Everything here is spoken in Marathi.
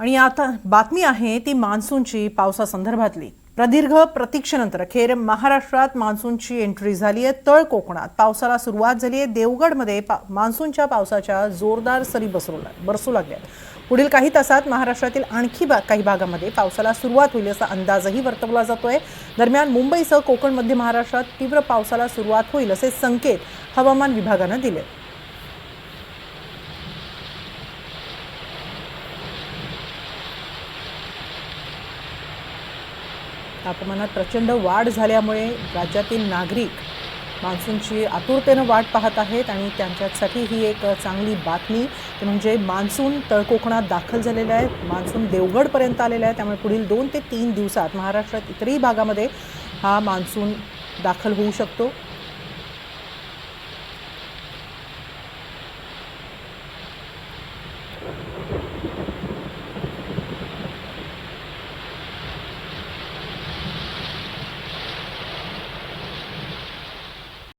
आणि आता बातमी आहे ती मान्सूनची पावसासंदर्भातली। प्रदीर्घ प्रतीक्षेनंतर अखेर महाराष्ट्रात मान्सूनची एंट्री झाली आहे। तळ कोकणात पावसाला सुरुवात झाली आहे। देवगडमध्ये मान्सूनच्या पावसाच्या जोरदार सरी बरसू लागल्या। पुढील काही तासात महाराष्ट्रातील आणखी काही भागामध्ये पावसाला सुरुवात होईल असा अंदाजही वर्तवला जातोय। दरम्यान मुंबईसह कोकण मध्य महाराष्ट्रात तीव्र पावसाला सुरुवात होईल असे संकेत हवामान विभागाने दिले। तापमानात प्रचंड वाढ झाल्यामुळे राज्यातील नागरिक मान्सूनची आतुरतेने वाट पाहत आहेत आणि त्यांच्यासाठी ही एक चांगली बातमी म्हणजे मान्सून तळकोकणात दाखल झालेला आहे। मान्सून देवगडपर्यंत आलेला आहे। त्यामुळे पुढील 2 ते 3 दिवसात महाराष्ट्रात इतरही भागामध्ये हा मान्सून दाखल होऊ शकतो।